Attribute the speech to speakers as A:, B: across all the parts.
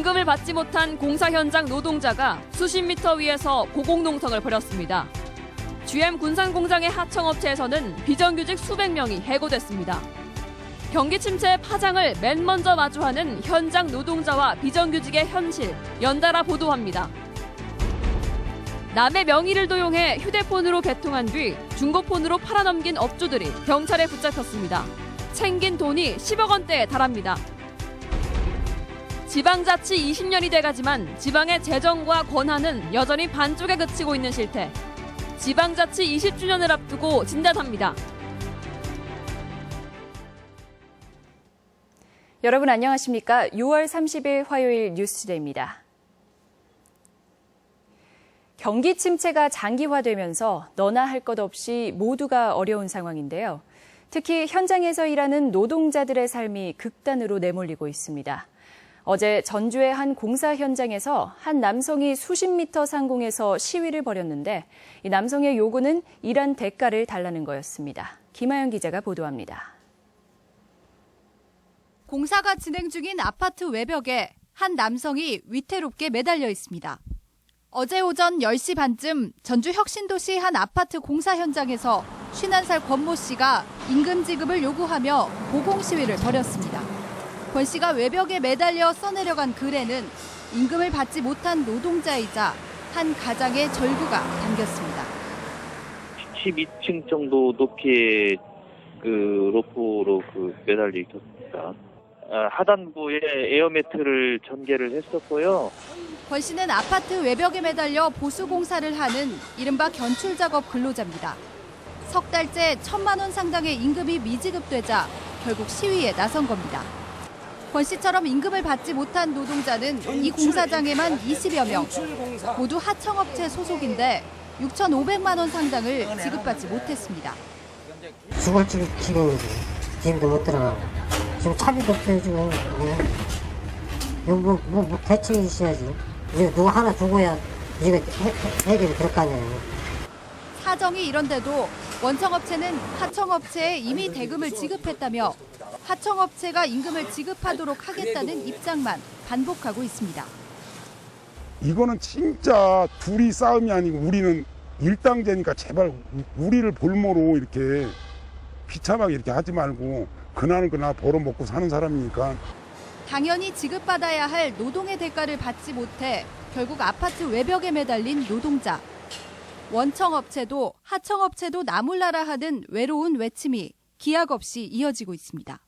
A: 임금을 받지 못한 공사 현장 노동자가 수십 미터 위에서 고공농성을 벌였습니다. GM 군산 공장의 하청업체에서는 비정규직 수백 명이 해고됐습니다. 경기 침체의 파장을 맨 먼저 마주하는 현장 노동자와 비정규직의 현실, 연달아 보도합니다. 남의 명의를 도용해 휴대폰으로 개통한 뒤 중고폰으로 팔아넘긴 업주들이 경찰에 붙잡혔습니다. 챙긴 돈이 10억 원대에 달합니다. 지방자치 20년이 돼가지만 지방의 재정과 권한은 여전히 반쪽에 그치고 있는 실태. 지방자치 20주년을 앞두고 진단합니다.
B: 여러분 안녕하십니까? 6월 30일 화요일 뉴스데이입니다. 경기 침체가 장기화되면서 너나 할 것 없이 모두가 어려운 상황인데요. 특히 현장에서 일하는 노동자들의 삶이 극단으로 내몰리고 있습니다. 어제 전주의 한 공사 현장에서 한 남성이 수십 미터 상공에서 시위를 벌였는데 이 남성의 요구는 일한 대가를 달라는 거였습니다. 김하연 기자가 보도합니다.
C: 공사가 진행 중인 아파트 외벽에 한 남성이 위태롭게 매달려 있습니다. 어제 오전 10시 반쯤 전주 혁신도시 한 아파트 공사 현장에서 51살 권모 씨가 임금 지급을 요구하며 고공 시위를 벌였습니다. 권 씨가 외벽에 매달려 써내려간 글에는 임금을 받지 못한 노동자이자 한 가장의 절구가 담겼습니다.
D: 12층 정도 높이의 로프로 매달려 있었습니다. 하단부에 에어매트를 전개를 했었고요.
C: 권 씨는 아파트 외벽에 매달려 보수 공사를 하는 이른바 견출 작업 근로자입니다. 석 달째 1,000만 원 상당의 임금이 미지급되자 결국 시위에 나선 겁니다. 권 씨처럼 임금을 받지 못한 노동자는 이 공사장에만 20여 명, 모두 하청업체 소속인데 6,500만 원 상당을 지급받지 못했습니다.
E: 죽을 지경이지. 지금도 못 들어가고. 지금 차비도 없어요, 지금. 뭐 대책이 있어야지. 이거 누구 하나 죽어야 이거 해결이 될 거 아니에요.
C: 사정이 이런데도 원청업체는 하청업체에 이미 대금을 지급했다며 하청업체가 임금을 지급하도록 하겠다는 입장만 반복하고 있습니다.
F: 이거는 진짜 둘이 싸움이 아니고 우리는 일당제니까 제발 우리를 볼모로 이렇게 비참하게 이렇게 하지 말고 그날은 그날 벌어먹고 사는 사람이니까.
C: 당연히 지급받아야 할 노동의 대가를 받지 못해 결국 아파트 외벽에 매달린 노동자. 원청업체도 하청업체도 나몰라라 하는 외로운 외침이 기약 없이 이어지고 있습니다.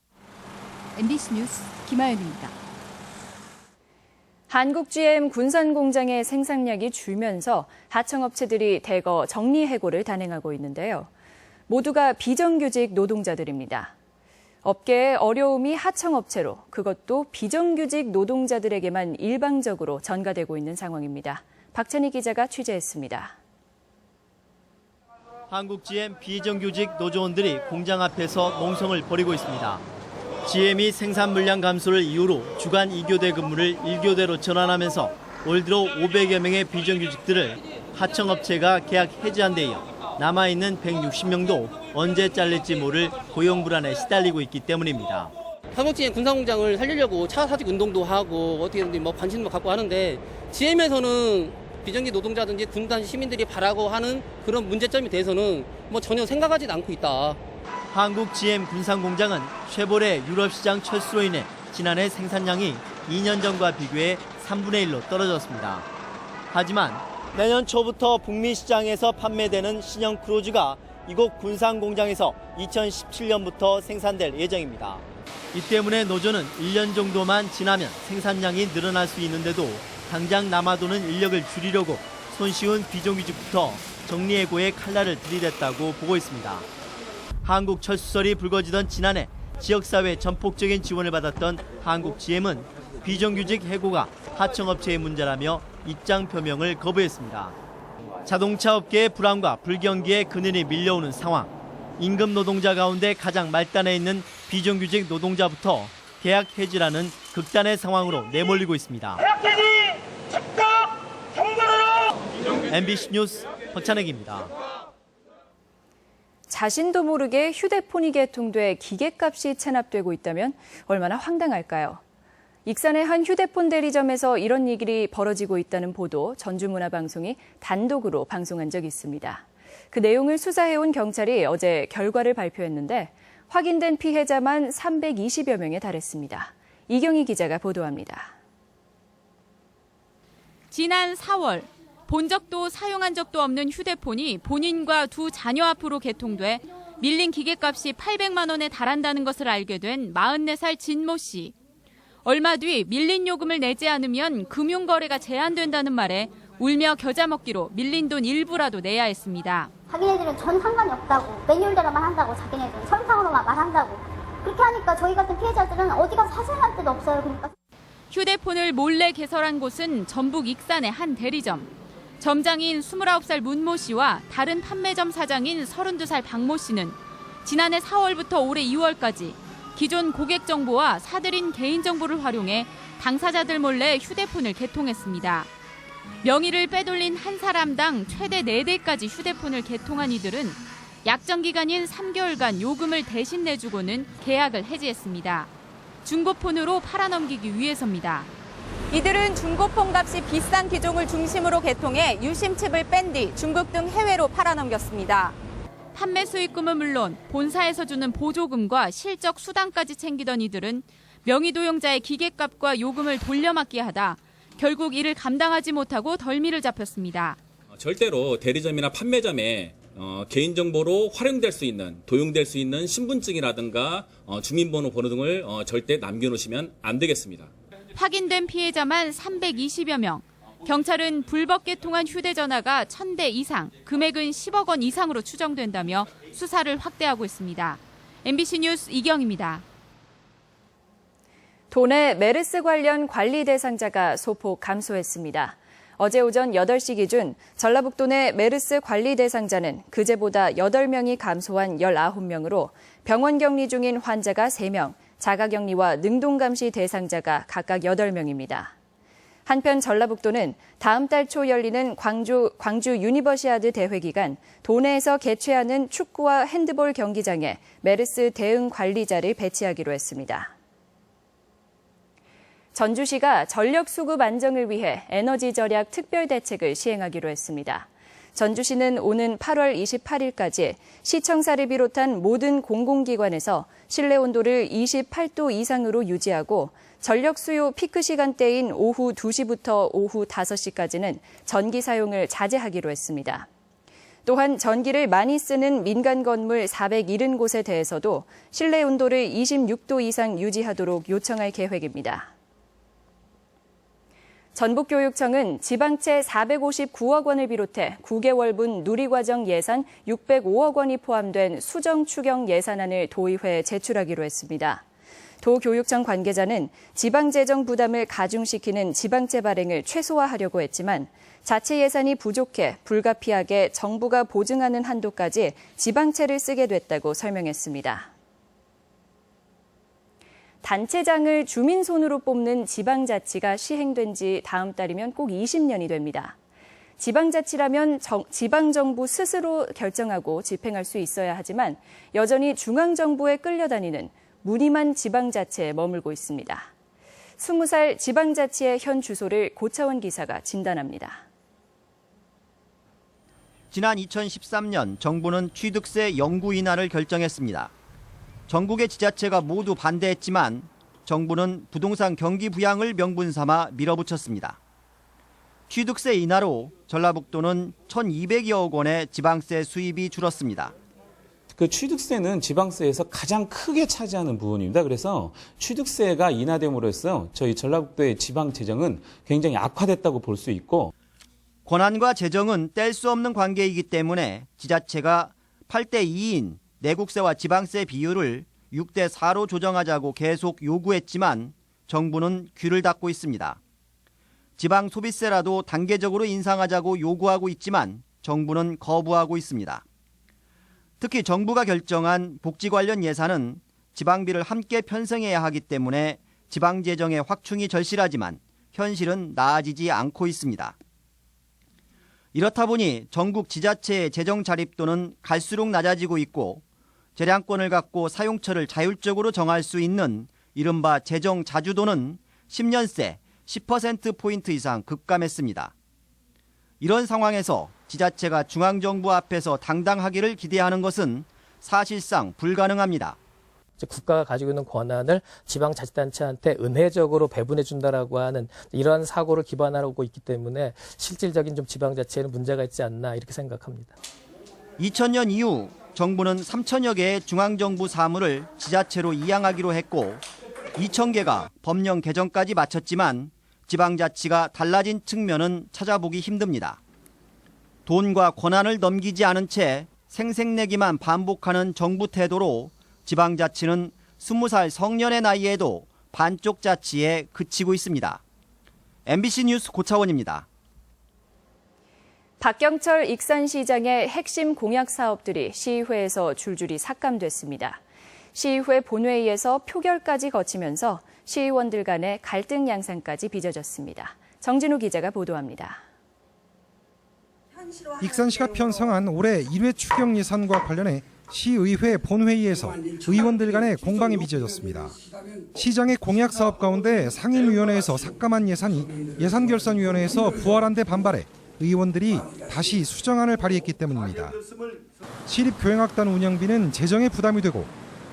C: MBC 뉴스 김하연입니다.
B: 한국 GM 군산 공장의 생산량이 줄면서 하청업체들이 대거 정리해고를 단행하고 있는데요. 모두가 비정규직 노동자들입니다. 업계의 어려움이 하청업체로, 그것도 비정규직 노동자들에게만 일방적으로 전가되고 있는 상황입니다. 박찬희 기자가 취재했습니다.
G: 한국 GM 비정규직 노조원들이 공장 앞에서 농성을 벌이고 있습니다. GM이 생산 물량 감소를 이유로 주간 2교대 근무를 1교대로 전환하면서 올 들어 500여 명의 비정규직들을 하청업체가 계약 해지한 데 이어 남아있는 160명도 언제 잘릴지 모를 고용 불안에 시달리고 있기 때문입니다.
H: 한국 GM 군산공장을 살리려고 차 사직 운동도 하고 어떻게든 관심도 갖고 하는데 GM에서는 비정규직 노동자든지 군산 시민들이 바라고 하는 그런 문제점에 대해서는 전혀 생각하지도 않고 있다.
G: 한국 GM 군산공장은 쉐보레 유럽 시장 철수로 인해 지난해 생산량이 2년 전과 비교해 3분의 1로 떨어졌습니다. 하지만 내년 초부터 북미 시장에서 판매되는 신형 크루즈가 이곳 군산공장에서 2017년부터 생산될 예정입니다. 이 때문에 노조는 1년 정도만 지나면 생산량이 늘어날 수 있는데도 당장 남아도는 인력을 줄이려고 손쉬운 비정규직부터 정리해고의 칼날을 들이댔다고 보고 있습니다. 한국철수설이 불거지던 지난해 지역사회 전폭적인 지원을 받았던 한국 GM은 비정규직 해고가 하청업체의 문제라며 입장 표명을 거부했습니다. 자동차 업계의 불안과 불경기에 그늘이 밀려오는 상황. 임금 노동자 가운데 가장 말단에 있는 비정규직 노동자부터 계약 해지라는 극단의 상황으로 내몰리고 있습니다. MBC 뉴스 박찬혁입니다.
B: 자신도 모르게 휴대폰이 개통돼 기계값이 체납되고 있다면 얼마나 황당할까요? 익산의 한 휴대폰 대리점에서 이런 일이 벌어지고 있다는 보도 전주문화방송이 단독으로 방송한 적이 있습니다. 그 내용을 수사해온 경찰이 어제 결과를 발표했는데 확인된 피해자만 320여 명에 달했습니다. 이경희 기자가 보도합니다.
A: 지난 4월 본 적도 사용한 적도 없는 휴대폰이 본인과 두 자녀 앞으로 개통돼 밀린 기계값이 800만 원에 달한다는 것을 알게 된 44살 진모 씨. 얼마 뒤 밀린 요금을 내지 않으면 금융거래가 제한된다는 말에 울며 겨자 먹기로 밀린 돈 일부라도 내야 했습니다.
I: 자기네들은 전 상관이 없다고, 매뉴얼대로만 한다고, 자기네들은 설상으로만 말한다고. 그렇게 하니까 저희 같은 피해자들은 어디 가서 사생할 데도 없어요. 그러니까.
A: 휴대폰을 몰래 개설한 곳은 전북 익산의 한 대리점. 점장인 29살 문모 씨와 다른 판매점 사장인 32살 박모 씨는 지난해 4월부터 올해 2월까지 기존 고객 정보와 사들인 개인 정보를 활용해 당사자들 몰래 휴대폰을 개통했습니다. 명의를 빼돌린 한 사람당 최대 4대까지 휴대폰을 개통한 이들은 약정 기간인 3개월간 요금을 대신 내주고는 계약을 해지했습니다. 중고폰으로 팔아넘기기 위해서입니다.
J: 이들은 중고폰 값이 비싼 기종을 중심으로 개통해 유심칩을 뺀 뒤 중국 등 해외로 팔아넘겼습니다.
A: 판매 수익금은 물론 본사에서 주는 보조금과 실적 수당까지 챙기던 이들은 명의도용자의 기계값과 요금을 돌려막기 하다 결국 이를 감당하지 못하고 덜미를 잡혔습니다.
K: 절대로 대리점이나 판매점에 개인정보로 활용될 수 있는, 도용될 수 있는 신분증이라든가 주민번호 등을 절대 남겨놓으시면 안 되겠습니다.
A: 확인된 피해자만 320여 명. 경찰은 불법 개통한 휴대전화가 1,000대 이상, 금액은 10억 원 이상으로 추정된다며 수사를 확대하고 있습니다. MBC 뉴스 이경입니다.
B: 도내 메르스 관련 관리 대상자가 소폭 감소했습니다. 어제 오전 8시 기준 전라북도 내 메르스 관리 대상자는 그제보다 8명이 감소한 19명으로 병원 격리 중인 환자가 3명, 자가격리와 능동감시 대상자가 각각 8명입니다. 한편 전라북도는 다음 달 초 열리는 광주 유니버시아드 대회 기간 도내에서 개최하는 축구와 핸드볼 경기장에 메르스 대응 관리자를 배치하기로 했습니다. 전주시가 전력 수급 안정을 위해 에너지 절약 특별 대책을 시행하기로 했습니다. 전주시는 오는 8월 28일까지 시청사를 비롯한 모든 공공기관에서 실내 온도를 28도 이상으로 유지하고 전력 수요 피크 시간대인 오후 2시부터 오후 5시까지는 전기 사용을 자제하기로 했습니다. 또한 전기를 많이 쓰는 민간 건물 470곳에 대해서도 실내 온도를 26도 이상 유지하도록 요청할 계획입니다. 전북교육청은 지방채 459억 원을 비롯해 9개월분 누리과정 예산 605억 원이 포함된 수정 추경 예산안을 도의회에 제출하기로 했습니다. 도교육청 관계자는 지방재정 부담을 가중시키는 지방채 발행을 최소화하려고 했지만 자체 예산이 부족해 불가피하게 정부가 보증하는 한도까지 지방채를 쓰게 됐다고 설명했습니다. 단체장을 주민 손으로 뽑는 지방자치가 시행된 지 다음 달이면 꼭 20년이 됩니다. 지방자치라면 지방정부 스스로 결정하고 집행할 수 있어야 하지만 여전히 중앙정부에 끌려다니는 무늬만 지방자치에 머물고 있습니다. 20살 지방자치의 현 주소를 고차원 기사가 진단합니다.
G: 지난 2013년 정부는 취득세 영구 인하를 결정했습니다. 전국의 지자체가 모두 반대했지만 정부는 부동산 경기 부양을 명분 삼아 밀어붙였습니다. 취득세 인하로 전라북도는 1,200여억 원의 지방세 수입이 줄었습니다.
L: 그 취득세는 지방세에서 가장 크게 차지하는 부분입니다. 그래서 취득세가 인하됨으로써 저희 전라북도의 지방 재정은 굉장히 악화됐다고 볼 수 있고,
G: 권한과 재정은 뗄 수 없는 관계이기 때문에 지자체가 8대 2인 내국세와 지방세 비율을 6대 4로 조정하자고 계속 요구했지만 정부는 귀를 닫고 있습니다. 지방 소비세라도 단계적으로 인상하자고 요구하고 있지만 정부는 거부하고 있습니다. 특히 정부가 결정한 복지 관련 예산은 지방비를 함께 편성해야 하기 때문에 지방재정의 확충이 절실하지만 현실은 나아지지 않고 있습니다. 이렇다 보니 전국 지자체의 재정 자립도는 갈수록 낮아지고 있고 재량권을 갖고 사용처를 자율적으로 정할 수 있는 이른바 재정 자주도는 10년새 10%포인트 이상 급감했습니다. 이런 상황에서 지자체가 중앙정부 앞에서 당당하기를 기대하는 것은 사실상 불가능합니다.
M: 국가가 가지고 있는 권한을 지방자치단체한테 은혜적으로 배분해 준다라고 하는 이러한 사고를 기반하고 있기 때문에 실질적인 좀 지방자치에는 문제가 있지 않나 이렇게 생각합니다.
G: 2000년 이후 정부는 3천여 개의 중앙정부 사무를 지자체로 이양하기로 했고 2,000개가 법령 개정까지 마쳤지만 지방자치가 달라진 측면은 찾아보기 힘듭니다. 돈과 권한을 넘기지 않은 채 생색내기만 반복하는 정부 태도로 지방자치는 20살 성년의 나이에도 반쪽 자치에 그치고 있습니다. MBC 뉴스 고차원입니다.
B: 박경철 익산시장의 핵심 공약 사업들이 시의회에서 줄줄이 삭감됐습니다. 시의회 본회의에서 표결까지 거치면서 시의원들 간의 갈등 양상까지 빚어졌습니다. 정진우 기자가 보도합니다.
N: 익산시가 편성한 올해 1회 추경 예산과 관련해 시의회 본회의에서 의원들 간의 공방이 빚어졌습니다. 시장의 공약 사업 가운데 상임위원회에서 삭감한 예산이 예산결산위원회에서 부활한 데 반발해 의원들이 다시 수정안을 발의했기 때문입니다. 시립교행악단 운영비는 재정에 부담이 되고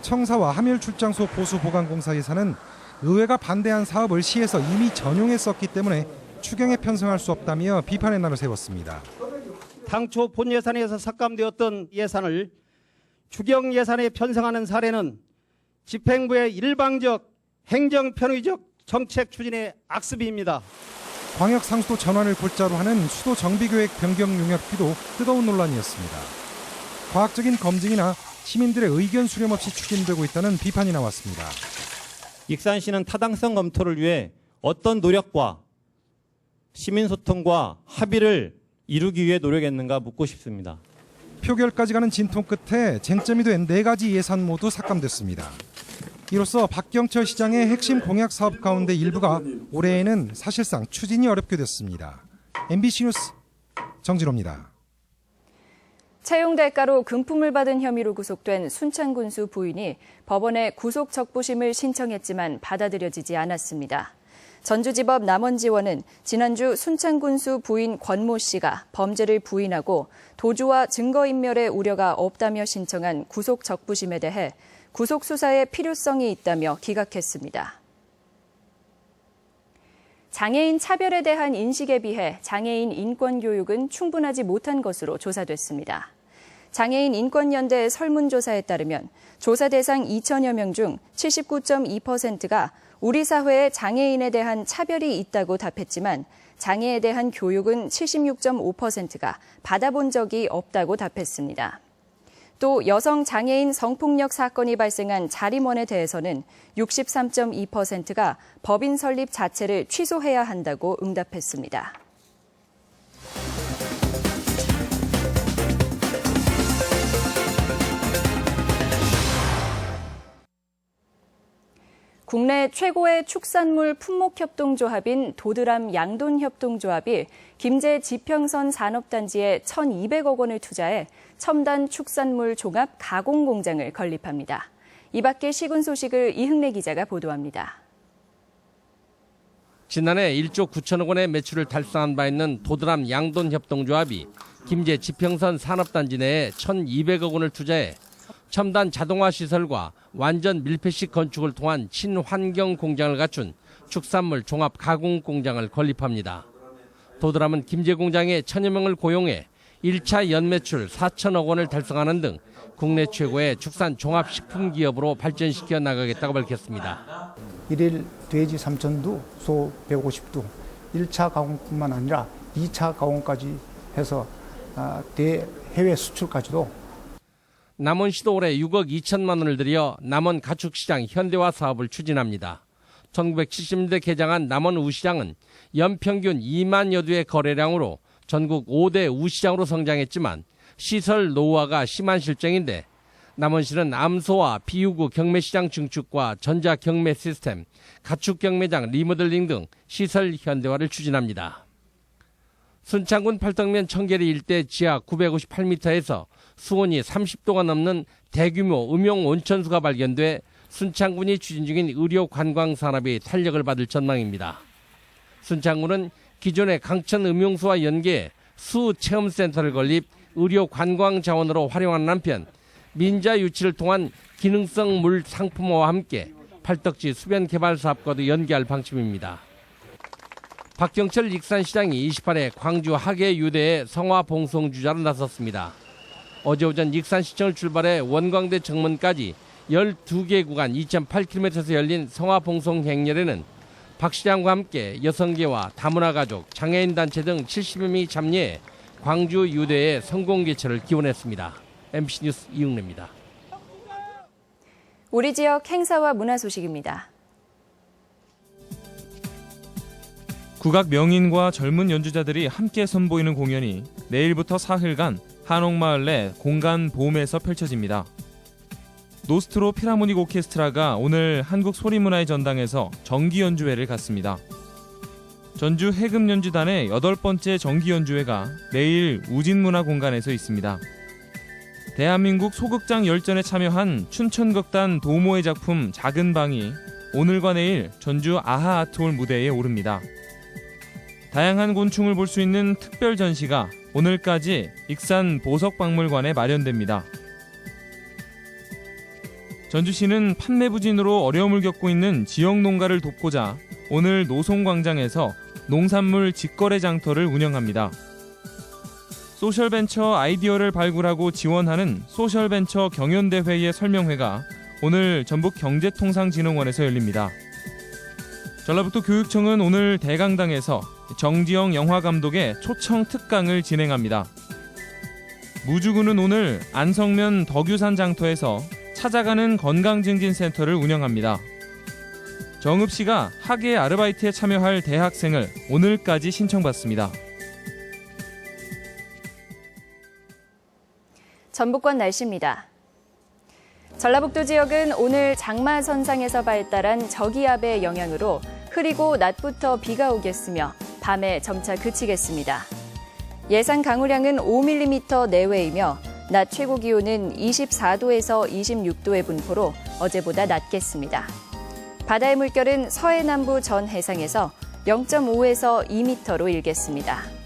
N: 청사와 함열출장소 보수보강공사 예산은 의회가 반대한 사업을 시에서 이미 전용했었기 때문에 추경에 편성할 수 없다며 비판의 날을 세웠습니다.
O: 당초 본 예산에서 삭감되었던 예산을 추경 예산에 편성하는 사례는 집행부의 일방적 행정편의적 정책 추진의 악습입니다.
N: 광역 상수도 전환을 골자로 하는 수도 정비계획 변경 용역비도 뜨거운 논란이었습니다. 과학적인 검증이나 시민들의 의견 수렴 없이 추진되고 있다는 비판이 나왔습니다.
P: 익산시는 타당성 검토를 위해 어떤 노력과 시민소통과 합의를 이루기 위해 노력했는가 묻고 싶습니다.
N: 표결까지 가는 진통 끝에 쟁점이 된 4가지 예산 모두 삭감됐습니다. 이로써 박경철 시장의 핵심 공약 사업 가운데 일부가 올해에는 사실상 추진이 어렵게 됐습니다. MBC 뉴스 정진호입니다.
B: 채용 대가로 금품을 받은 혐의로 구속된 순창군수 부인이 법원에 구속 적부심을 신청했지만 받아들여지지 않았습니다. 전주지법 남원지원은 지난주 순창군수 부인 권모 씨가 범죄를 부인하고 도주와 증거인멸의 우려가 없다며 신청한 구속 적부심에 대해 구속 수사에 필요성이 있다며 기각했습니다. 장애인 차별에 대한 인식에 비해 장애인 인권 교육은 충분하지 못한 것으로 조사됐습니다. 장애인 인권연대의 설문조사에 따르면 조사 대상 2천여 명 중 79.2%가 우리 사회에 장애인에 대한 차별이 있다고 답했지만 장애에 대한 교육은 76.5%가 받아본 적이 없다고 답했습니다. 또 여성 장애인 성폭력 사건이 발생한 자림원에 대해서는 63.2%가 법인 설립 자체를 취소해야 한다고 응답했습니다. 국내 최고의 축산물 품목협동조합인 도드람 양돈협동조합이 김제 지평선 산업단지에 1,200억 원을 투자해 첨단 축산물 종합 가공 공장을 건립합니다. 이 밖의 시군 소식을 이흥래 기자가 보도합니다.
Q: 지난해 1조 9천억 원의 매출을 달성한 바 있는 도드람 양돈협동조합이 김제 지평선 산업단지 내에 1,200억 원을 투자해 첨단 자동화 시설과 완전 밀폐식 건축을 통한 친환경 공장을 갖춘 축산물 종합 가공 공장을 건립합니다. 도드람은 김제 공장에 1,000여 명을 고용해 1차 연매출 4천억 원을 달성하는 등 국내 최고의 축산 종합식품 기업으로 발전시켜 나가겠다고 밝혔습니다.
R: 1일 돼지 3,000두, 소 150두, 1차 가공뿐만 아니라 2차 가공까지 해서 해외 수출까지도.
Q: 남원시도 올해 6억 2천만 원을 들여 남원 가축시장 현대화 사업을 추진합니다. 1970년대 개장한 남원 우시장은 연평균 2만여 두의 거래량으로 전국 5대 우시장으로 성장했지만 시설 노후화가 심한 실정인데 남원시는 암소와 비유구 경매시장 증축과 전자경매 시스템, 가축경매장 리모델링 등 시설 현대화를 추진합니다. 순창군 팔덕면 청계리 일대 지하 958m에서 수온이 30도가 넘는 대규모 음용 온천수가 발견돼 순창군이 추진 중인 의료 관광 산업이 탄력을 받을 전망입니다. 순창군은 기존의 강천 음용수와 연계해 수 체험센터를 건립 의료 관광 자원으로 활용하는 한편 민자 유치를 통한 기능성 물 상품화와 함께 팔덕지 수변 개발 사업과도 연계할 방침입니다. 박경철 익산시장이 28일 광주 하계유대의 성화 봉송 주자로 나섰습니다. 어제 오전 익산시청을 출발해 원광대 정문까지 12개 구간 2.8km에서 열린 성화 봉송 행렬에는 박 시장과 함께 여성계와 다문화 가족, 장애인 단체 등 70여 명이 참여해 광주 유대의 성공 개최를 기원했습니다. MBC 뉴스 이웅래입니다.
B: 우리 지역 행사와 문화 소식입니다.
S: 국악 명인과 젊은 연주자들이 함께 선보이는 공연이 내일부터 사흘간 한옥마을 내 공간 봄에서 펼쳐집니다. 노스트로 필하모닉 오케스트라가 오늘 한국소리문화의 전당에서 정기 연주회를 갖습니다. 전주 해금연주단의 8번째 정기 연주회가 내일 우진문화공간에서 있습니다. 대한민국 소극장 열전에 참여한 춘천극단 도모의 작품 작은 방이 오늘과 내일 전주 아하 아트홀 무대에 오릅니다. 다양한 곤충을 볼 수 있는 특별 전시가 오늘까지 익산 보석박물관에 마련됩니다. 전주시는 판매 부진으로 어려움을 겪고 있는 지역 농가를 돕고자 오늘 노송광장에서 농산물 직거래 장터를 운영합니다. 소셜벤처 아이디어를 발굴하고 지원하는 소셜벤처 경연대회의 설명회가 오늘 전북경제통상진흥원에서 열립니다. 전라북도 교육청은 오늘 대강당에서 정지영 영화감독의 초청 특강을 진행합니다. 무주군은 오늘 안성면 덕유산 장터에서 찾아가는 건강증진센터를 운영합니다. 정읍시가 학예 아르바이트에 참여할 대학생을 오늘까지 신청받습니다.
B: 전북권 날씨입니다. 전라북도 지역은 오늘 장마선상에서 발달한 저기압의 영향으로 흐리고 낮부터 비가 오겠으며 밤에 점차 그치겠습니다. 예상 강우량은 5mm 내외이며 낮 최고 기온은 24도에서 26도의 분포로 어제보다 낮겠습니다. 바다의 물결은 서해남부 전 해상에서 0.5에서 2m로 일겠습니다.